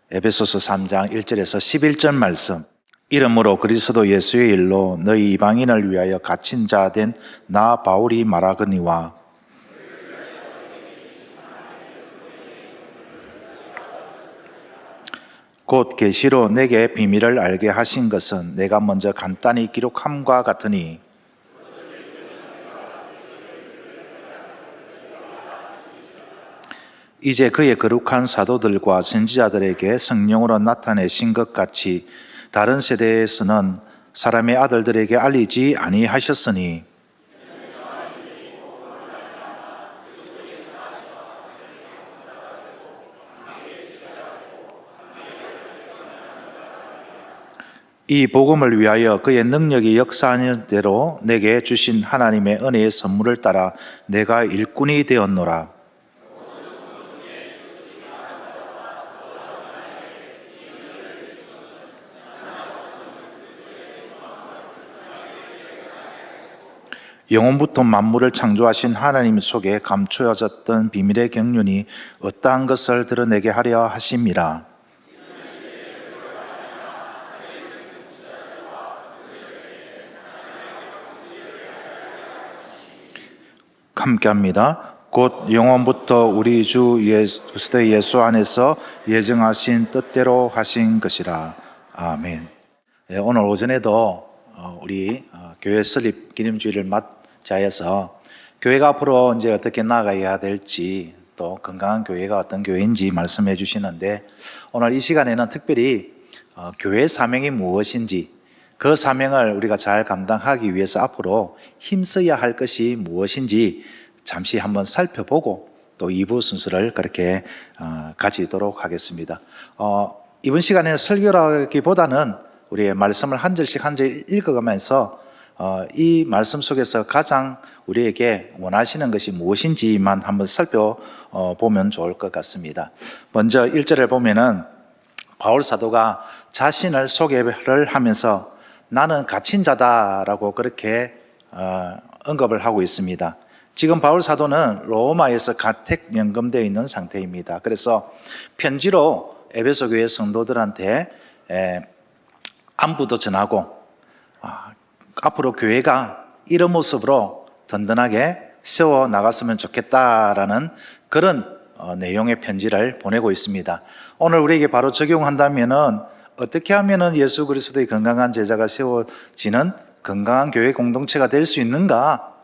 에베소서 3장 1절에서 11절 말씀. 이름으로 그리스도 예수의 일로 너희 이방인을 위하여 갇힌 자 된 나 바울이 말하거니와 곧 계시로 내게 비밀을 알게 하신 것은 내가 먼저 간단히 기록함과 같으니 이제 그의 거룩한 사도들과 선지자들에게 성령으로 나타내신 것 같이 다른 세대에서는 사람의 아들들에게 알리지 아니하셨으니 이 복음을 위하여 그의 능력이 역사하는 대로 내게 주신 하나님의 은혜의 선물을 따라 내가 일꾼이 되었노라. 영원부터 만물을 창조하신 하나님 속에 감추어졌던 비밀의 경륜이 어떠한 것을 드러내게 하려 하심이라. 함께합니다. 곧 영원부터 우리 주 그리스도 예수 안에서 예정하신 뜻대로 하신 것이라. 아멘. 오늘 오전에도 우리 교회 설립 기념주일을 맞이하여서 교회가 앞으로 이제 어떻게 나아가야 될지, 또 건강한 교회가 어떤 교회인지 말씀해 주시는데, 오늘 이 시간에는 특별히 교회의 사명이 무엇인지, 그 사명을 우리가 잘 감당하기 위해서 앞으로 힘써야 할 것이 무엇인지 잠시 한번 살펴보고 또 2부 순서를 그렇게 가지도록 하겠습니다. 이번 시간에는 설교라기보다는 우리의 말씀을 한 절씩 한 절 읽어가면서 이 말씀 속에서 가장 우리에게 원하시는 것이 무엇인지만 한번 살펴보면 좋을 것 같습니다. 먼저 1절을 보면은 바울 사도가 자신을 소개를 하면서 나는 갇힌 자다라고 그렇게 언급을 하고 있습니다. 지금 바울 사도는 로마에서 가택 연금되어 있는 상태입니다. 그래서 편지로 에베소 교회 성도들한테 안부도 전하고 앞으로 교회가 이런 모습으로 든든하게 세워 나갔으면 좋겠다라는 그런 내용의 편지를 보내고 있습니다. 오늘 우리에게 바로 적용한다면은 어떻게 하면은 예수 그리스도의 건강한 제자가 세워지는 건강한 교회 공동체가 될 수 있는가?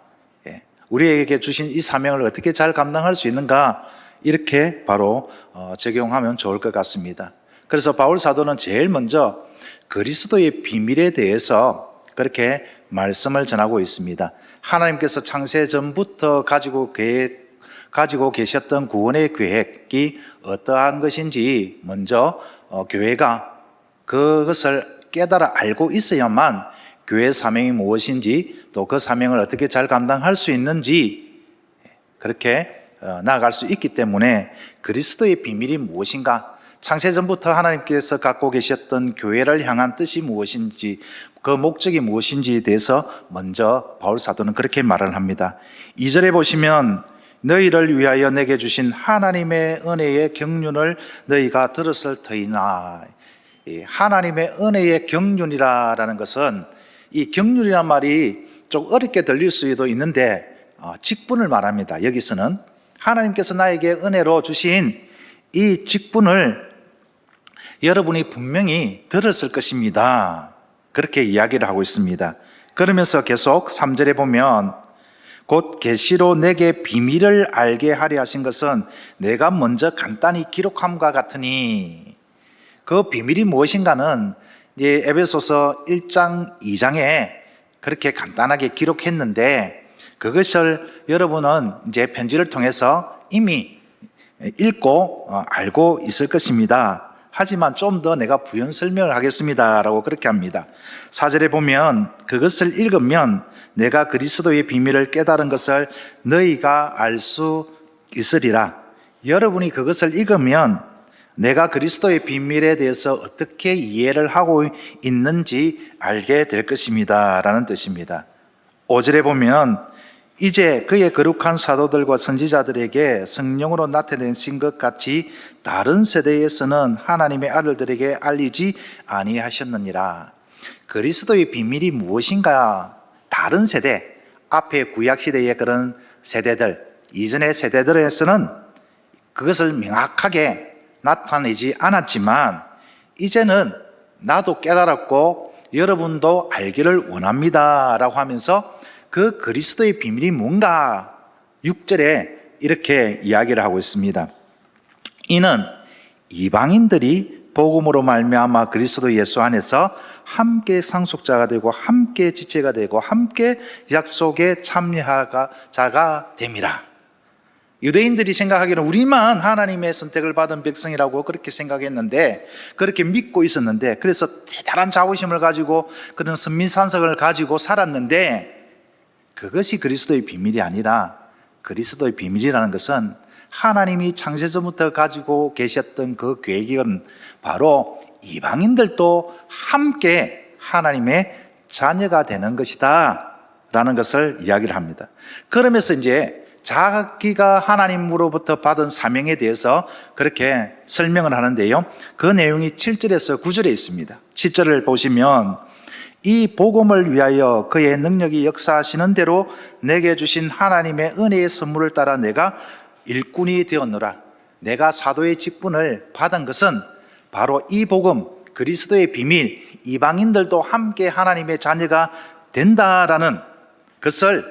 우리에게 주신 이 사명을 어떻게 잘 감당할 수 있는가? 이렇게 바로 적용하면 좋을 것 같습니다. 그래서 바울 사도는 제일 먼저 그리스도의 비밀에 대해서 그렇게 말씀을 전하고 있습니다. 하나님께서 창세 전부터 가지고 계셨던 구원의 계획이 어떠한 것인지 먼저 교회가 그것을 깨달아 알고 있어야만 교회의 사명이 무엇인지, 또 그 사명을 어떻게 잘 감당할 수 있는지 그렇게 나아갈 수 있기 때문에 그리스도의 비밀이 무엇인가, 창세전부터 하나님께서 갖고 계셨던 교회를 향한 뜻이 무엇인지, 그 목적이 무엇인지에 대해서 먼저 바울 사도는 그렇게 말을 합니다. 2절에 보시면 너희를 위하여 내게 주신 하나님의 은혜의 경륜을 너희가 들었을 터이나. 하나님의 은혜의 경륜이라는 것은, 이 경륜이란 말이 좀 어렵게 들릴 수도 있는데 직분을 말합니다. 여기서는 하나님께서 나에게 은혜로 주신 이 직분을 여러분이 분명히 들었을 것입니다. 그렇게 이야기를 하고 있습니다. 그러면서 계속 3절에 보면 곧 계시로 내게 비밀을 알게 하려 하신 것은 내가 먼저 간단히 기록함과 같으니, 그 비밀이 무엇인가는 이제 에베소서 1장 2장에 그렇게 간단하게 기록했는데, 그것을 여러분은 이제 편지를 통해서 이미 읽고 알고 있을 것입니다. 하지만 좀 더 내가 부연 설명을 하겠습니다 라고 그렇게 합니다. 4절에 보면 그것을 읽으면 내가 그리스도의 비밀을 깨달은 것을 너희가 알 수 있으리라. 여러분이 그것을 읽으면 내가 그리스도의 비밀에 대해서 어떻게 이해를 하고 있는지 알게 될 것입니다 라는 뜻입니다. 5절에 보면 이제 그의 거룩한 사도들과 선지자들에게 성령으로 나타내신 것 같이 다른 세대에서는 하나님의 아들들에게 알리지 아니하셨느니라. 그리스도의 비밀이 무엇인가? 다른 세대, 앞에 구약시대의 그런 세대들, 이전의 세대들에서는 그것을 명확하게 나타내지 않았지만 이제는 나도 깨달았고 여러분도 알기를 원합니다 라고 하면서 그 그리스도의 비밀이 뭔가 6절에 이렇게 이야기를 하고 있습니다. 이는 이방인들이 복음으로 말미암아 그리스도 예수 안에서 함께 상속자가 되고 함께 지체가 되고 함께 약속에 참여자가 됨이라. 유대인들이 생각하기는 우리만 하나님의 선택을 받은 백성이라고 그렇게 생각했는데, 그렇게 믿고 있었는데, 그래서 대단한 자부심을 가지고 그런 선민산성을 가지고 살았는데, 그것이 그리스도의 비밀이 아니라, 그리스도의 비밀이라는 것은 하나님이 창세전부터 가지고 계셨던 그 계획은 바로 이방인들도 함께 하나님의 자녀가 되는 것이다 라는 것을 이야기를 합니다. 그러면서 이제 자기가 하나님으로부터 받은 사명에 대해서 그렇게 설명을 하는데요, 그 내용이 7절에서 9절에 있습니다. 7절을 보시면 이 복음을 위하여 그의 능력이 역사하시는 대로 내게 주신 하나님의 은혜의 선물을 따라 내가 일꾼이 되었노라. 내가 사도의 직분을 받은 것은 바로 이 복음, 그리스도의 비밀, 이방인들도 함께 하나님의 자녀가 된다라는 것을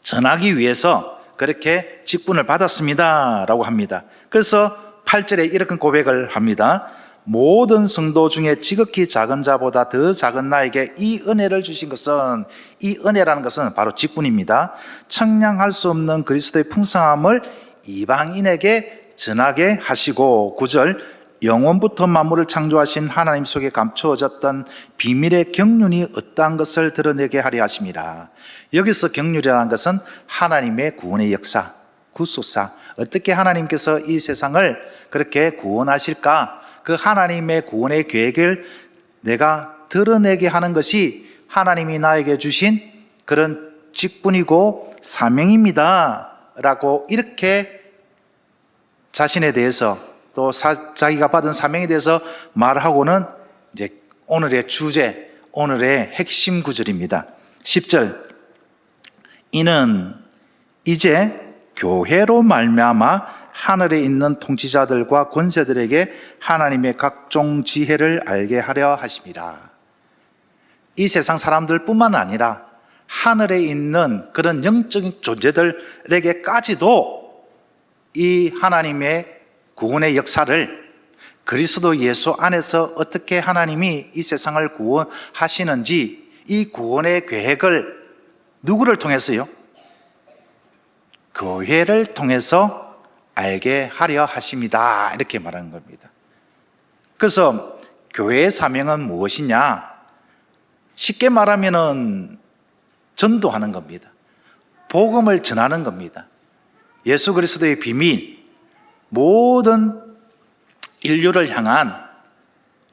전하기 위해서 그렇게 직분을 받았습니다 라고 합니다. 그래서 8절에 이렇게 고백을 합니다. 모든 성도 중에 지극히 작은 자보다 더 작은 나에게 이 은혜를 주신 것은, 이 은혜라는 것은 바로 직분입니다. 청량할 수 없는 그리스도의 풍성함을 이방인에게 전하게 하시고, 9절 영원부터 만물을 창조하신 하나님 속에 감추어졌던 비밀의 경륜이 어떠한 것을 드러내게 하려 하심이라. 여기서 경륜이라는 것은 하나님의 구원의 역사, 구속사, 어떻게 하나님께서 이 세상을 그렇게 구원하실까, 그 하나님의 구원의 계획을 내가 드러내게 하는 것이 하나님이 나에게 주신 그런 직분이고 사명입니다 라고 이렇게 자신에 대해서 또 자기가 받은 사명에 대해서 말하고는 이제 오늘의 주제, 오늘의 핵심 구절입니다. 10절, 이는 이제 교회로 말미암아 하늘에 있는 통치자들과 권세들에게 하나님의 각종 지혜를 알게 하려 하심이라. 이 세상 사람들뿐만 아니라 하늘에 있는 그런 영적인 존재들에게까지도 이 하나님의 구원의 역사를, 그리스도 예수 안에서 어떻게 하나님이 이 세상을 구원하시는지, 이 구원의 계획을 누구를 통해서요? 교회를 통해서 알게 하려 하십니다 이렇게 말하는 겁니다. 그래서 교회의 사명은 무엇이냐? 쉽게 말하면은 전도하는 겁니다. 복음을 전하는 겁니다. 예수 그리스도의 비밀, 모든 인류를 향한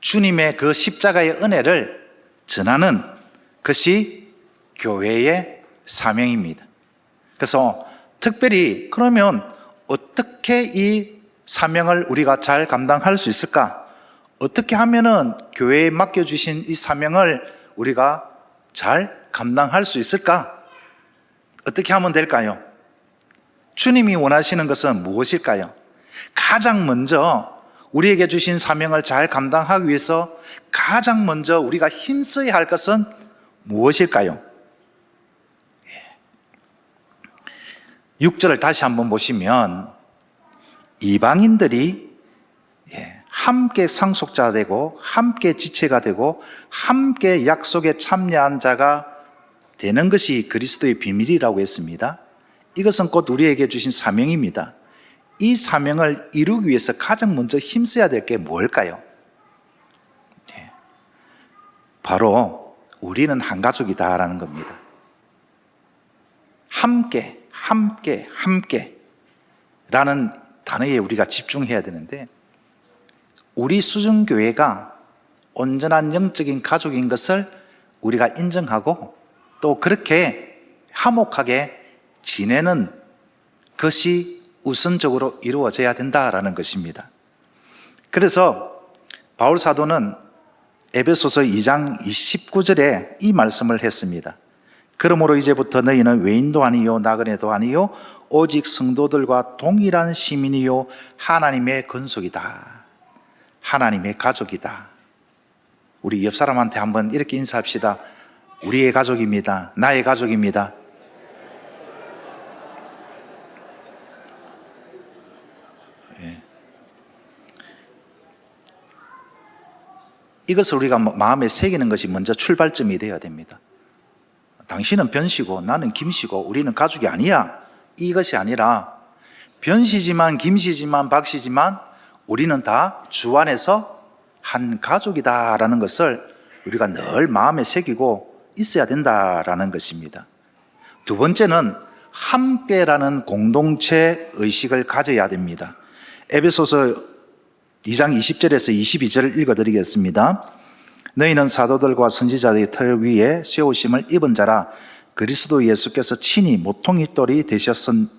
주님의 그 십자가의 은혜를 전하는 것이 교회의 사명입니다. 그래서 특별히 그러면 어떻게 이 사명을 우리가 잘 감당할 수 있을까? 어떻게 하면은 교회에 맡겨주신 이 사명을 우리가 잘 감당할 수 있을까? 어떻게 하면 될까요? 주님이 원하시는 것은 무엇일까요? 가장 먼저 우리에게 주신 사명을 잘 감당하기 위해서 가장 먼저 우리가 힘써야 할 것은 무엇일까요? 6절을 다시 한번 보시면 이방인들이 함께 상속자가 되고 함께 지체가 되고 함께 약속에 참여한 자가 되는 것이 그리스도의 비밀이라고 했습니다. 이것은 곧 우리에게 주신 사명입니다. 이 사명을 이루기 위해서 가장 먼저 힘써야 될 게 뭘까요? 바로 우리는 한 가족이다라는 겁니다. 함께 라는 단어에 우리가 집중해야 되는데, 우리 수중교회가 온전한 영적인 가족인 것을 우리가 인정하고 또 그렇게 화목하게 지내는 것이 우선적으로 이루어져야 된다라는 것입니다. 그래서 바울 사도는 에베소서 2장 29절에 이 말씀을 했습니다. 그러므로 이제부터 너희는 외인도 아니요 나그네도 아니요 오직 성도들과 동일한 시민이요 하나님의 건속이다. 하나님의 가족이다. 우리 옆 사람한테 한번 이렇게 인사합시다. 우리의 가족입니다. 나의 가족입니다. 이것을 우리가 마음에 새기는 것이 먼저 출발점이 되어야 됩니다. 당신은 변씨고 나는 김씨고 우리는 가족이 아니야. 이것이 아니라 변씨지만 김씨지만 박씨지만 우리는 다 주 안에서 한 가족이다라는 것을 우리가 늘 마음에 새기고 있어야 된다라는 것입니다. 두 번째는 함께라는 공동체 의식을 가져야 됩니다. 에베소서 2장 20절에서 22절을 읽어드리겠습니다. 너희는 사도들과 선지자들의 틀 위에 세우심을 입은 자라 그리스도 예수께서 친히 모퉁이 돌이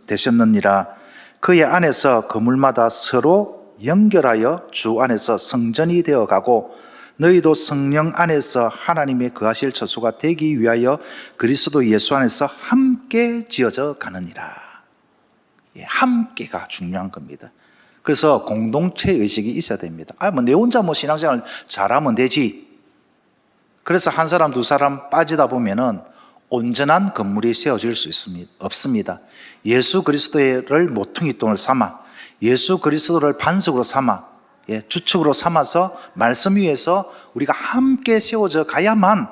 되셨느니라. 그의 안에서 그물마다 서로 연결하여 주 안에서 성전이 되어가고 너희도 성령 안에서 하나님의 거하실 처소가 되기 위하여 그리스도 예수 안에서 함께 지어져 가느니라. 함께가 중요한 겁니다. 그래서 공동체 의식이 있어야 됩니다. 내 혼자 신앙생활 잘하면 되지. 그래서 한 사람 두 사람 빠지다 보면은 온전한 건물이 세워질 수 없습니다. 예수 그리스도를 모퉁이 돌을 삼아, 예수 그리스도를 반석으로 삼아, 주축으로 삼아서 말씀 위에서 우리가 함께 세워져 가야만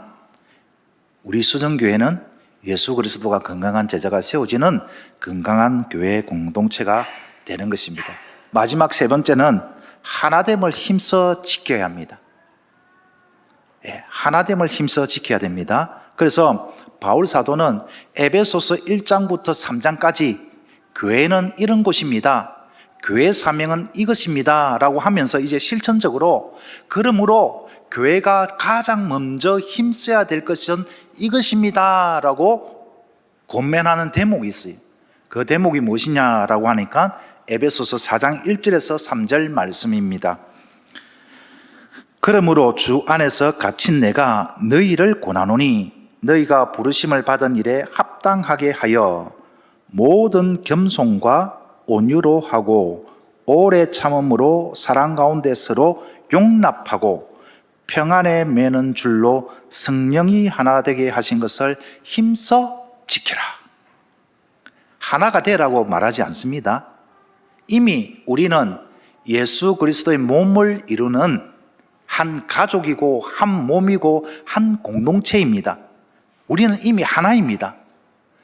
우리 수정교회는 예수 그리스도가 건강한 제자가 세워지는 건강한 교회 공동체가 되는 것입니다. 마지막 세 번째는 하나됨을 힘써 지켜야 합니다. 하나됨을 힘써 지켜야 됩니다. 그래서 바울 사도는 에베소서 1장부터 3장까지 교회는 이런 곳입니다. 교회 사명은 이것입니다. 라고 하면서 이제 실천적으로 그러므로 교회가 가장 먼저 힘써야 될 것은 이것입니다. 라고 권면하는 대목이 있어요. 그 대목이 무엇이냐라고 하니까 에베소서 4장 1절에서 3절 말씀입니다. 그러므로 주 안에서 갇힌 내가 너희를 권하노니 너희가 부르심을 받은 일에 합당하게 하여 모든 겸손과 온유로 하고 오래 참음으로 사랑 가운데 서로 용납하고 평안에 매는 줄로 성령이 하나 되게 하신 것을 힘써 지켜라. 하나가 되라고 말하지 않습니다. 이미 우리는 예수 그리스도의 몸을 이루는 한 가족이고 한 몸이고 한 공동체입니다. 우리는 이미 하나입니다.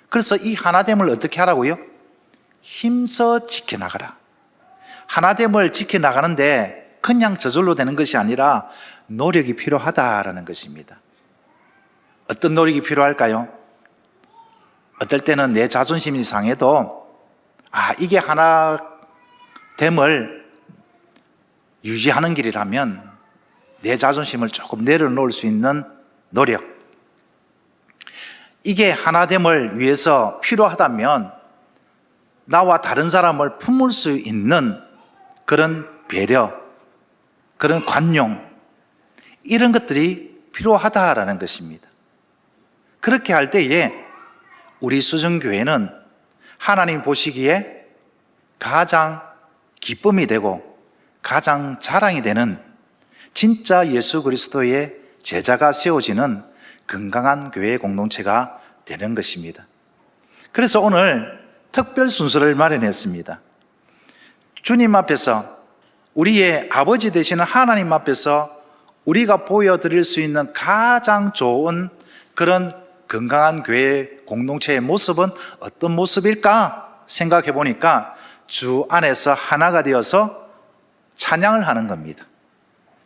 그래서 이 하나됨을 어떻게 하라고요? 힘써 지켜나가라. 하나됨을 지켜나가는데 그냥 저절로 되는 것이 아니라 노력이 필요하다라는 것입니다. 어떤 노력이 필요할까요? 어떨 때는 내 자존심이 상해도 이게 하나됨을 유지하는 길이라면 내 자존심을 조금 내려놓을 수 있는 노력, 이게 하나됨을 위해서 필요하다면 나와 다른 사람을 품을 수 있는 그런 배려, 그런 관용, 이런 것들이 필요하다라는 것입니다. 그렇게 할 때에 우리 수정교회는 하나님 보시기에 가장 기쁨이 되고 가장 자랑이 되는 진짜 예수 그리스도의 제자가 세워지는 건강한 교회 공동체가 되는 것입니다. 그래서 오늘 특별 순서를 마련했습니다. 주님 앞에서, 우리의 아버지 되시는 하나님 앞에서 우리가 보여드릴 수 있는 가장 좋은 그런 건강한 교회 공동체의 모습은 어떤 모습일까 생각해 보니까 주 안에서 하나가 되어서 찬양을 하는 겁니다.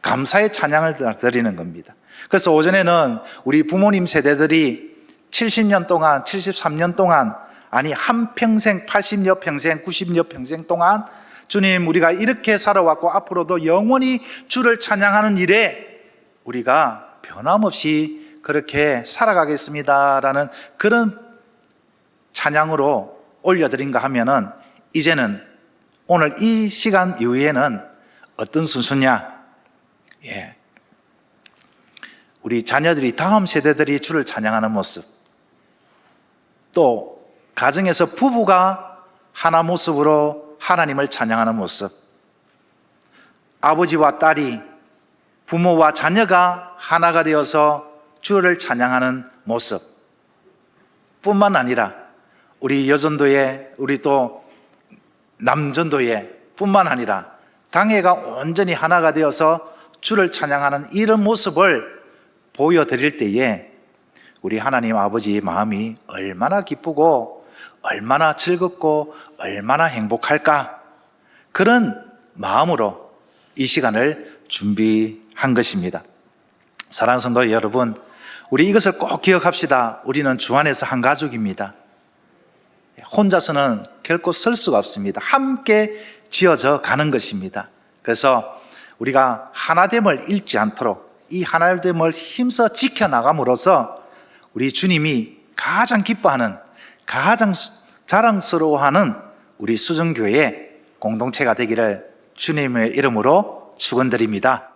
감사의 찬양을 드리는 겁니다. 그래서 오전에는 우리 부모님 세대들이 70년 동안, 73년 동안, 아니 한평생, 80여 평생, 90여 평생 동안 주님, 우리가 이렇게 살아왔고 앞으로도 영원히 주를 찬양하는 일에 우리가 변함없이 그렇게 살아가겠습니다라는 그런 찬양으로 올려드린가 하면은 이제는 오늘 이 시간 이후에는 어떤 순서냐? 예. 우리 자녀들이 다음 세대들이 주를 찬양하는 모습, 또 가정에서 부부가 하나 모습으로 하나님을 찬양하는 모습, 아버지와 딸이, 부모와 자녀가 하나가 되어서 주를 찬양하는 모습 뿐만 아니라 우리 여전도회, 우리 또 남전도회 뿐만 아니라 당회가 온전히 하나가 되어서 주를 찬양하는 이런 모습을 보여드릴 때에 우리 하나님 아버지의 마음이 얼마나 기쁘고 얼마나 즐겁고 얼마나 행복할까, 그런 마음으로 이 시간을 준비한 것입니다. 사랑하는 성도 여러분, 우리 이것을 꼭 기억합시다. 우리는 주 안에서 한 가족입니다. 혼자서는 결코 설 수가 없습니다. 함께 지어져 가는 것입니다. 그래서 우리가 하나됨을 잃지 않도록 이 하나됨을 힘써 지켜나감으로써 우리 주님이 가장 기뻐하는, 가장 자랑스러워하는 우리 수정교회의 공동체가 되기를 주님의 이름으로 축원드립니다.